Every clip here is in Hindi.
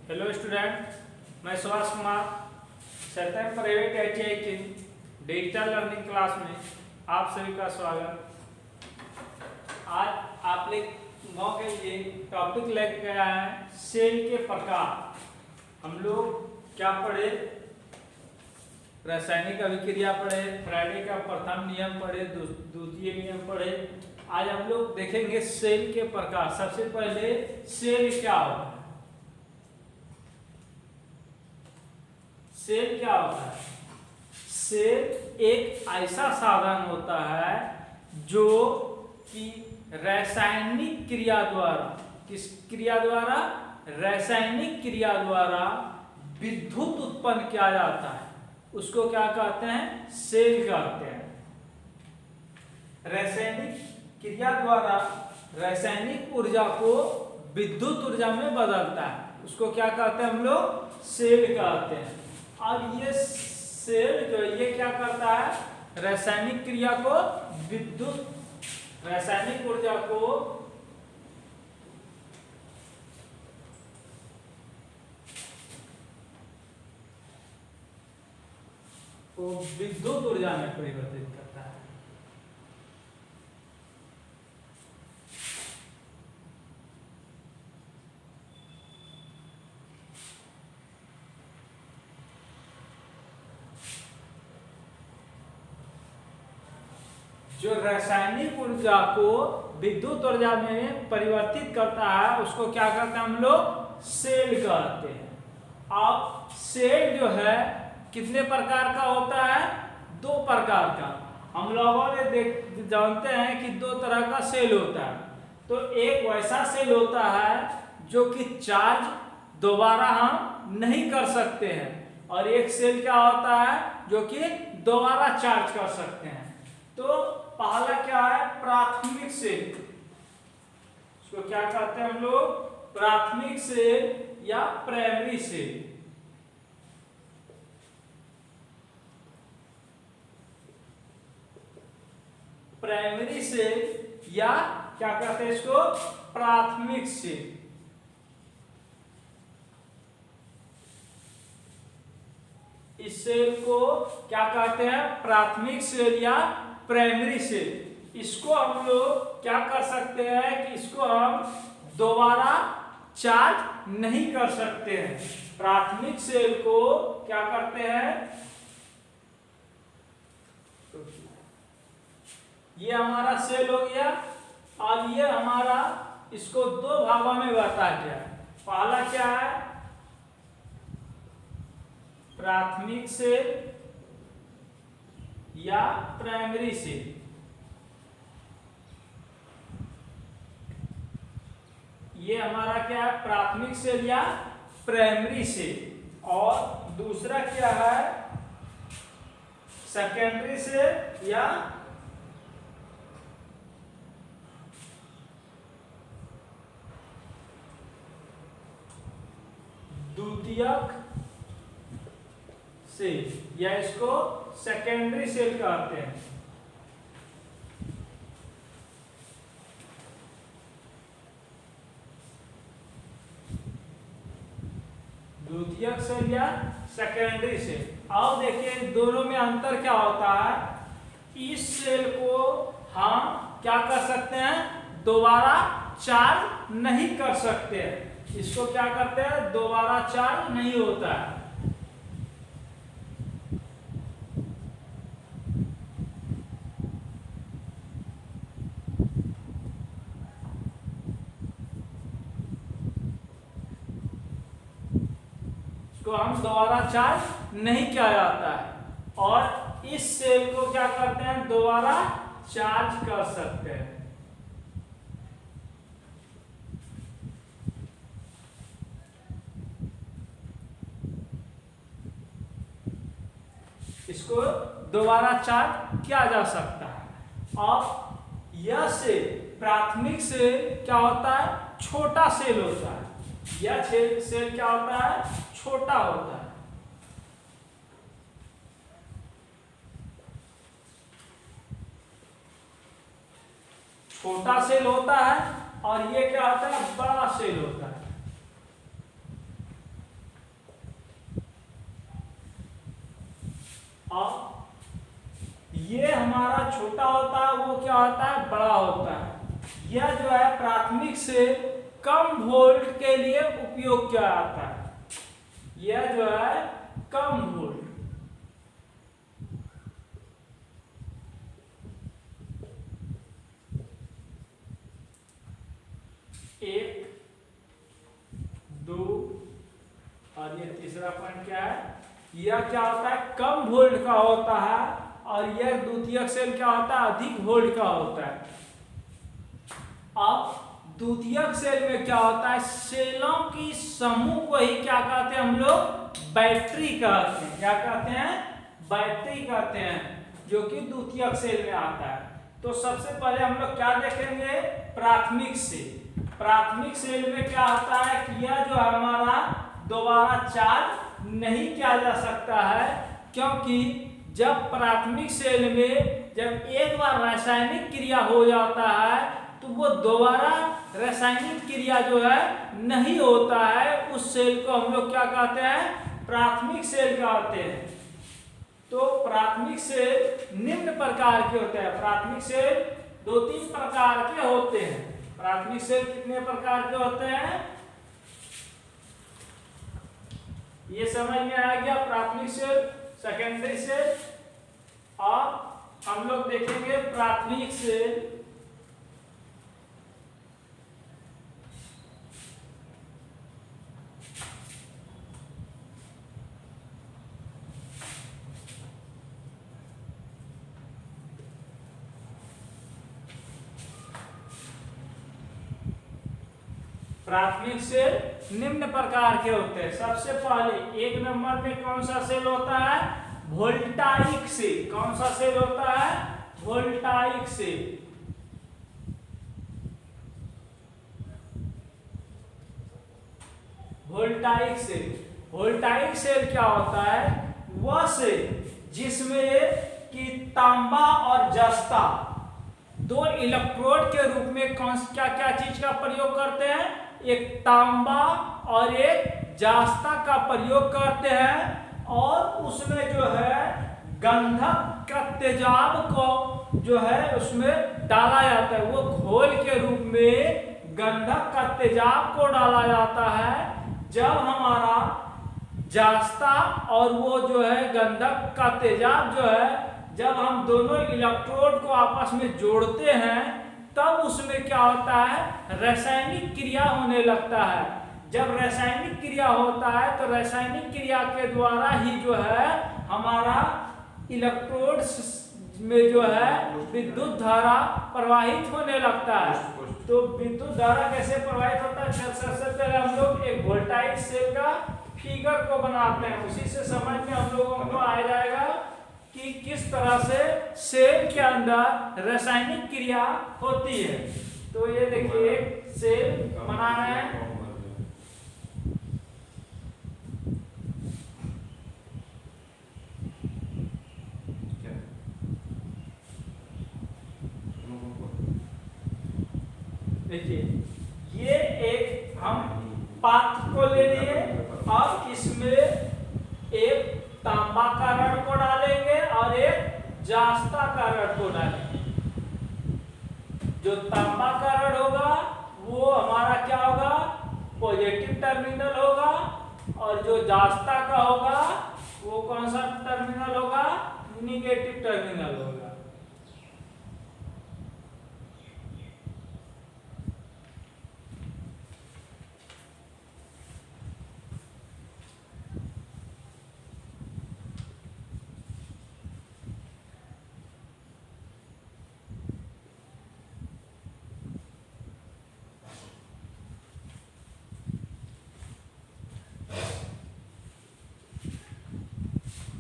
हेलो स्टूडेंट, मैं सुभाष कुमार सत्यम प्राइवेट ITI की डिजिटल लर्निंग क्लास में आप सभी का स्वागत। आज आप लोग के लिए टॉपिक लेके गया है सेल के प्रकार। हम लोग क्या पढ़े? रासायनिक अभिक्रिया पढ़े, फ्राइडे का प्रथम नियम पढ़े, द्वितीय नियम पढ़े। आज हम लोग देखेंगे सेल के प्रकार। सबसे पहले सेल क्या होता है? सेल क्या होता है? सेल एक ऐसा साधन होता है जो कि रासायनिक क्रिया द्वारा, किस क्रिया द्वारा? रासायनिक क्रिया द्वारा विद्युत उत्पन्न किया जाता है। उसको क्या कहते हैं? सेल कहते हैं। रासायनिक क्रिया द्वारा रासायनिक ऊर्जा को विद्युत ऊर्जा में बदलता है, उसको क्या कहते हैं? हम लोग सेल कहते हैं। अब ये सेल जो ये क्या करता है? रासायनिक क्रिया को विद्युत, रासायनिक ऊर्जा को विद्युत ऊर्जा में परिवर्तित करता है। जो रासायनिक ऊर्जा को विद्युत ऊर्जा में परिवर्तित करता है उसको क्या कहते हैं? हम लोग सेल कहते हैं। अब सेल जो है कितने प्रकार का होता है? दो प्रकार का। हम लोगों ने जानते हैं कि दो तरह का सेल होता है। तो एक वैसा सेल होता है जो कि चार्ज दोबारा हम नहीं कर सकते हैं, और एक सेल क्या होता है जो कि दोबारा चार्ज कर सकते हैं। तो पहला क्या है? प्राथमिक सेल। इसको क्या कहते हैं हम लोग? प्राथमिक सेल या प्राइमरी सेल। प्राइमरी सेल या क्या कहते हैं इसको? प्राथमिक सेल। इस सेल को क्या कहते हैं? प्राथमिक सेल या प्राइमरी सेल। इसको हम लोग क्या कर सकते हैं कि इसको हम दोबारा चार्ज नहीं कर सकते हैं। प्राथमिक सेल को क्या करते हैं? ये हमारा सेल हो गया। अब ये हमारा, इसको दो भागों में बांटा गया है। पहला क्या है? प्राथमिक सेल या प्राइमरी सेल। ये हमारा क्या है? प्राथमिक सेल या प्राइमरी सेल। और दूसरा क्या है? सेकेंडरी सेल या द्वितीयक सेल, या इसको सेकेंडरी सेल कहते हैं। द्वितीयक सेल या सेकेंडरी सेल। अब देखिए दोनों में अंतर क्या होता है। इस सेल को हम क्या कर सकते हैं? दोबारा चार्ज नहीं कर सकते हैं। इसको क्या करते हैं? दोबारा चार्ज नहीं होता है। इसको हम दोबारा चार्ज नहीं किया जाता है, और इस सेल को क्या करते हैं? दोबारा चार्ज कर सकते हैं। इसको दोबारा चार्ज किया जा सकता है। अब यह सेल, प्राथमिक सेल क्या होता है? छोटा सेल होता है। यह सेल क्या होता है? छोटा होता है। छोटा सेल होता है, और ये क्या होता है? बड़ा सेल होता है। और ये हमारा छोटा होता है, वो क्या होता है, बड़ा होता है। यह जो है प्राथमिक से कम वोल्ट के लिए उपयोग किया जाता है। यह जो है कम वोल्ट, एक, दो, और ये तीसरा पॉइंट क्या है, यह क्या होता है, कम वोल्ट का होता है, और यह द्वितीयक सेल क्या होता है, अधिक वोल्ट का होता है। अब द्वितीयक सेल में क्या होता है, सेलों की समूह को ही क्या कहते हैं हम लोग, बैटरी कहते हैं। क्या कहते हैं, बैटरी कहते हैं, जो कि द्वितीयक सेल में आता है। तो सबसे पहले हम लोग क्या देखेंगे, प्राथमिक सेल। प्राथमिक सेल में क्या होता है कि यह जो हमारा दोबारा चार्ज नहीं किया जा सकता है, क्योंकि जब प्राथमिक सेल में जब एक बार रासायनिक क्रिया हो जाता है तो वो दोबारा रासायनिक क्रिया जो है नहीं होता है। उस सेल को हम लोग क्या कहते हैं, प्राथमिक सेल कहते हैं। तो प्राथमिक सेल निम्न प्रकार के होते हैं। प्राथमिक सेल 2-3 प्रकार के होते हैं। प्राथमिक सेल कितने प्रकार के होते हैं, ये समझ में आ गया। प्राथमिक सेल, सेकेंडरी सेल, और हम लोग देखेंगे प्राथमिक सेल, प्राथमिक सेल निम्न प्रकार के होते हैं। सबसे पहले 1 नंबर में कौन सा सेल होता है, वोल्टाइक सेल। कौन सा सेल होता है, voltaic cell. Voltaic cell, voltaic cell क्या होता है, वह सेल जिसमें कि तांबा और जस्ता 2 इलेक्ट्रोड के रूप में क्या क्या चीज का प्रयोग करते हैं, एक तांबा और एक जास्ता का प्रयोग करते हैं, और उसमें जो है गंधक का तेजाब को जो है उसमें डाला जाता है। वो घोल के रूप में गंधक का तेजाब को डाला जाता है। जब हमारा जास्ता और वो जो है गंधक का तेजाब जो है, जब हम दोनों इलेक्ट्रोड को आपस में जोड़ते हैं, तब उसमें क्या होता है, रासायनिक क्रिया होने लगता है। जब रासायनिक क्रिया होता है तो रासायनिक क्रिया के द्वारा ही जो है हमारा इलेक्ट्रोड में जो है विद्युत धारा प्रवाहित होने लगता है। तो विद्युत धारा कैसे प्रवाहित होता है, सबसे पहले हम लोग एक वोल्टाइक सेल का फिगर को बनाते हैं। उसी से समझ में हम लोगों को आ जाएगा कि किस तरह से सेल के अंदर रासायनिक क्रिया होती है। तो ये देखिए एक सेल बना रहे हैं, देखिए ये एक हम पात्र को ले लिए, अब इसमें एक तांबा का रड को डालेंगे और एक जास्ता का रड को डालेंगे। जो तांबा का रड होगा वो हमारा क्या होगा, पॉजिटिव टर्मिनल होगा, और जो जास्ता का होगा वो कौन सा टर्मिनल होगा, निगेटिव टर्मिनल होगा।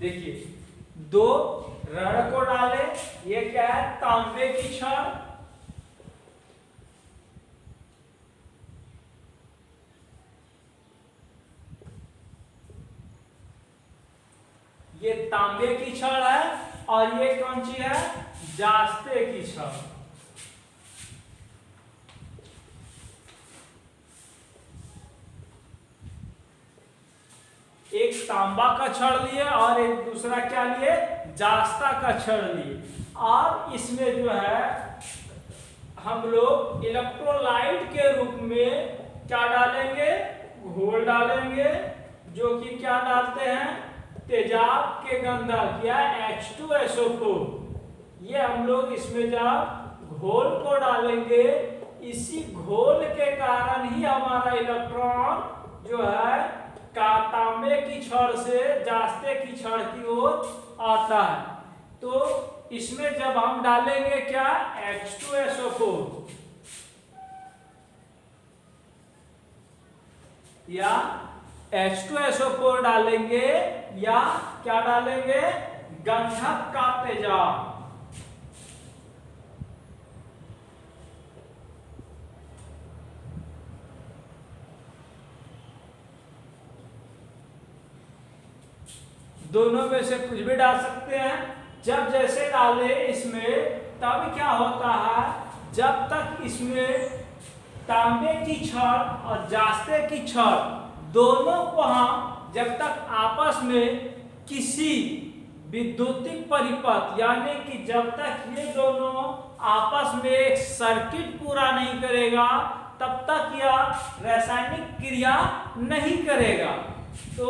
देखिए 2 रड को डाले, ये क्या है, तांबे की छड़, ये तांबे की छड़ है, और ये कौन सी है, जास्ते की छड़। एक तांबा का छड़ लिए और एक दूसरा क्या लिए, जास्ता का क्षण लिए। अब इसमें जो है हम लोग इलेक्ट्रोलाइट के रूप में क्या डालेंगे, घोल डालेंगे, जो कि क्या डालते हैं, तेजाब के गंधक या H2SO4। ये हम लोग इसमें जब घोल को डालेंगे, इसी घोल के कारण ही हमारा इलेक्ट्रॉन जो है तांबे की छड़ से जास्ते की छड़ की ओर आता है। तो इसमें जब हम डालेंगे क्या, H2SO4 या H2SO4 डालेंगे या क्या डालेंगे, गंधक का तेजाब। दोनों में से कुछ भी डाल सकते हैं। जब जैसे डाले इसमें, तब क्या होता है, जब तक इसमें तांबे की छड़ और जास्ते की छड़ दोनों को हम जब तक आपस में किसी विद्युतिक परिपथ, यानी कि जब तक ये दोनों आपस में एक सर्किट पूरा नहीं करेगा, तब तक यह रासायनिक क्रिया नहीं करेगा। तो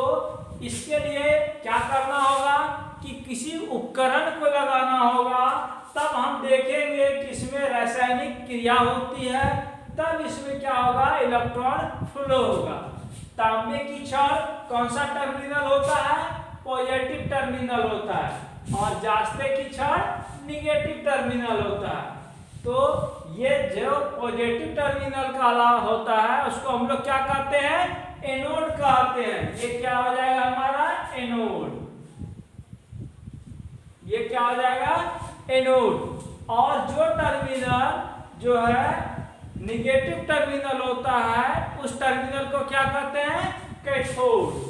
इसके लिए क्या करना होगा कि किसी उपकरण को लगाना होगा, तब हम देखेंगे कि इसमें रासायनिक क्रिया होती है, तब इसमें क्या होगा, इलेक्ट्रॉन फ्लो होगा। तांबे की छड़ कौन सा टर्मिनल होता है, पॉजिटिव टर्मिनल होता है, और जास्ते की छड़ निगेटिव टर्मिनल होता है। तो ये जो पॉजिटिव टर्मिनल का होता है उसको हम लोग क्या कहते हैं, एनोड कहते हैं। ये क्या हो जाएगा हमारा, एनोड। ये क्या हो जाएगा, एनोड। और जो टर्मिनल जो है निगेटिव टर्मिनल होता है, उस टर्मिनल को क्या कहते हैं, कैथोड।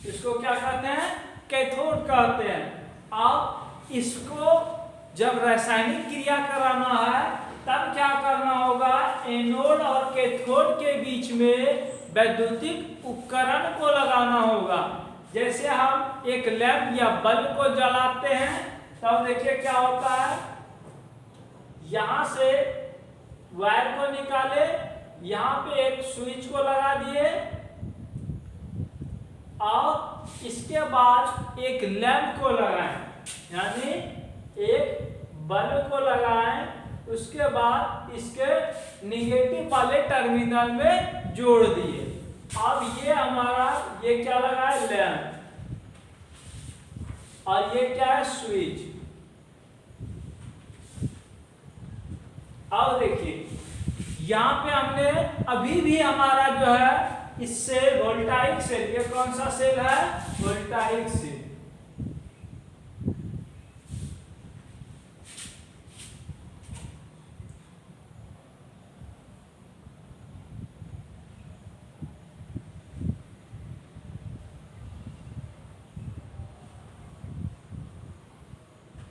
इसको क्या कहते हैं, कैथोड कहते हैं। अब इसको जब रासायनिक क्रिया कराना है, तब क्या करना होगा, एनोड और कैथोड के बीच में वैद्युतिक उपकरण को लगाना होगा। जैसे हम एक लैंप या बल्ब को जलाते हैं, तब देखिए क्या होता है, यहां से वायर को निकाले, यहां पे एक स्विच को लगा दिए, और इसके बाद एक लैंप को लगाएं, यानी एक बल्ब को लगाएं, उसके बाद इसके निगेटिव वाले टर्मिनल में जोड़ दिए। अब ये हमारा, ये क्या लगा है, लैंप, और ये क्या है, स्विच। अब देखिए यहां पे हमने अभी भी हमारा जो है इससे वोल्टाइक सेल, ये कौन सा सेल है, वोल्टाइक सेल।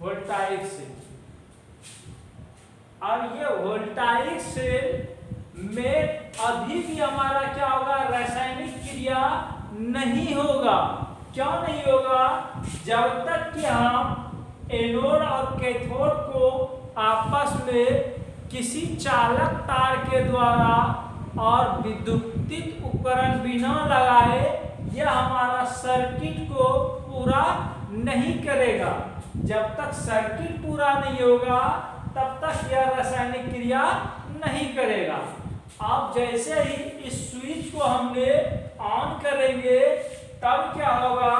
Voltaic cell. अब ये वोल्टाइक सेल में अभी भी हमारा क्या होगा, रासायनिक क्रिया नहीं होगा। क्यों नहीं होगा, जब तक कि हम एनोड और कैथोड को आपस में किसी चालक तार के द्वारा और विद्युतिक उपकरण बिना लगाए यह हमारा सर्किट को पूरा नहीं करेगा। जब तक सर्किट पूरा नहीं होगा तब तक यह रासायनिक क्रिया नहीं करेगा। अब जैसे ही इस स्विच को हमने ऑन करेंगे, तब क्या होगा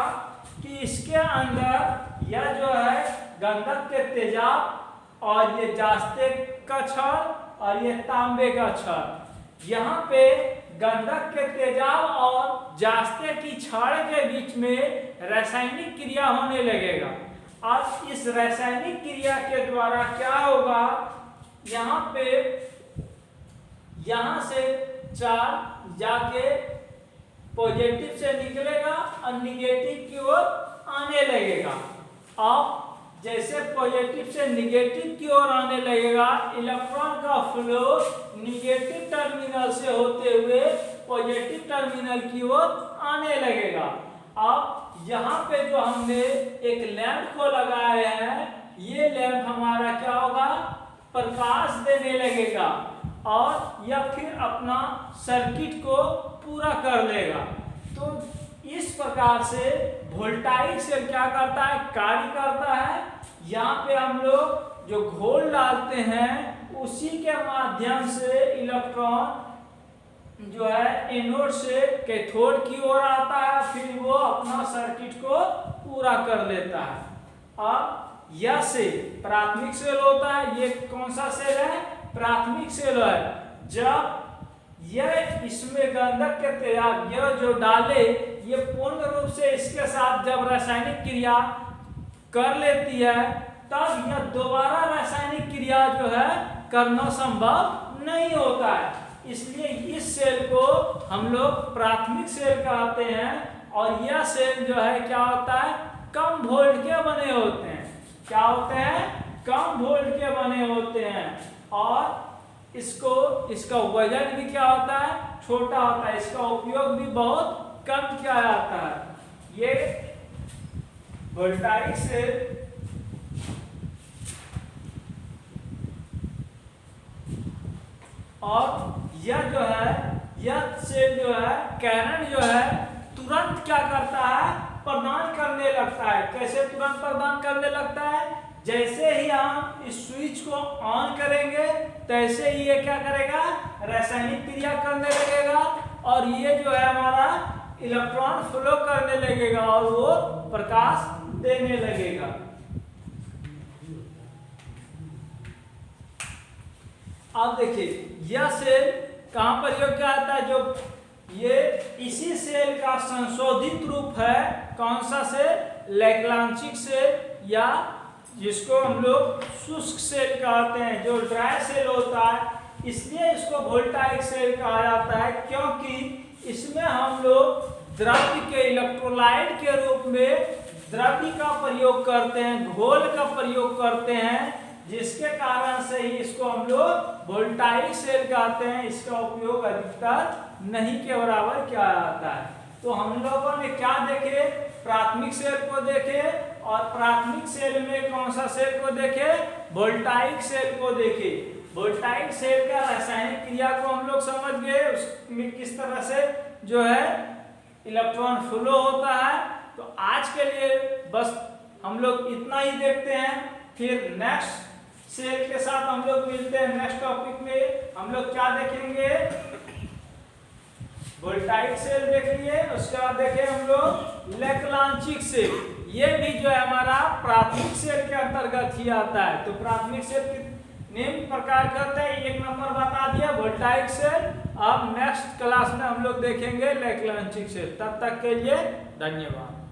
कि इसके अंदर यह जो है गंधक के तेजाब, और ये जास्ते का छड़ और ये तांबे का छड़, यहाँ पे गंधक के तेजाब और जास्ते की छड़ के बीच में रासायनिक क्रिया होने लगेगा। अब इस रासायनिक क्रिया के द्वारा क्या होगा, यहाँ पे यहां से चार्ज जाके पॉजिटिव से निकलेगा और निगेटिव की ओर आने लगेगा। अब जैसे पॉजिटिव से निगेटिव की ओर आने लगेगा, इलेक्ट्रॉन का फ्लो निगेटिव टर्मिनल से होते हुए पॉजिटिव टर्मिनल की ओर आने लगेगा। अब यहाँ पे जो हमने एक लैंप को लगाया है, ये लैंप हमारा क्या होगा, प्रकाश देने लगेगा और या फिर अपना सर्किट को पूरा कर लेगा। तो इस प्रकार से वोल्टाइक सेल क्या करता है, कार्य करता है। यहाँ पे हम लोग जो घोल डालते हैं उसी के माध्यम से इलेक्ट्रॉन जो है एनोड से कैथोड की ओर आता है, फिर वो अपना सर्किट को पूरा कर लेता है। अब यह सेल प्राथमिक सेल होता है। ये कौन सा सेल है, प्राथमिक सेल है। जब यह इसमें गंधक के तैयार यह जो डाले, ये पूर्ण रूप से इसके साथ जब रासायनिक क्रिया कर लेती है, तब यह दोबारा रासायनिक क्रिया जो है करना संभव नहीं होता है। इसलिए इस सेल को हम लोग प्राथमिक सेल कहते हैं। और यह सेल जो है क्या होता है, कम वोल्ट के बने होते हैं। क्या होते हैं, कम वोल्ट के बने होते हैं। और इसका वजन भी क्या होता है, छोटा होता है। इसका उपयोग भी बहुत कम किया जाता है। ये वोल्टाइक सेल और यह जो है, यह सेल जो है करंट जो है तुरंत क्या करता है, प्रदान करने लगता है। कैसे तुरंत प्रदान करने लगता है, जैसे ही हम इस स्विच को ऑन करेंगे तैसे ही ये क्या करेगा, रासायनिक क्रिया करने लगेगा और ये जो है हमारा इलेक्ट्रॉन फ्लो करने लगेगा और वो प्रकाश देने लगेगा। अब देखिए यह सेल कहाँ प्रयोग किया जाता है, जो ये इसी सेल का संशोधित रूप है। कौन सा सेल, लैग्रांजिक सेल, या जिसको हम लोग शुष्क सेल कहते हैं, जो ड्राई सेल होता है। इसलिए इसको वोल्टाइक सेल कहा जाता है, क्योंकि इसमें हम लोग द्रव्य के इलेक्ट्रोलाइट के रूप में द्रव्य का प्रयोग करते हैं, घोल का प्रयोग करते हैं, जिसके कारण से ही इसको हम लोग वोल्टाइक सेल कहते हैं। इसका उपयोग अधिकतर नहीं के बराबर किया जाता है। तो हम लोगों ने क्या देखे, प्राथमिक सेल को देखे और प्राथमिक सेल में कौन सा सेल को देखे, वोल्टाइक सेल को देखे। वोल्टाइक सेल का रासायनिक क्रिया को हम लोग समझ गए, उसमें किस तरह से जो है इलेक्ट्रॉन फ्लो होता है। तो आज के लिए बस हम लोग इतना ही देखते हैं, फिर नेक्स्ट सेल के साथ हम लोग मिलते हैं। नेक्स्ट टॉपिक में हम लोग क्या देखेंगे, वोल्टाइक सेल देख लिए, उसके बाद देखें हम लोग लैग्रांजिक सेल। ये भी जो है हमारा प्राथमिक सेल के अंतर्गत ही आता है। तो प्राथमिक सेल निम्न प्रकार करते हैं, एक नंबर बता दिया वोल्टाइक सेल। अब नेक्स्ट क्लास में हम लोग देखेंगे लैग्रांजिक सेल। तब तक के लिए धन्यवाद।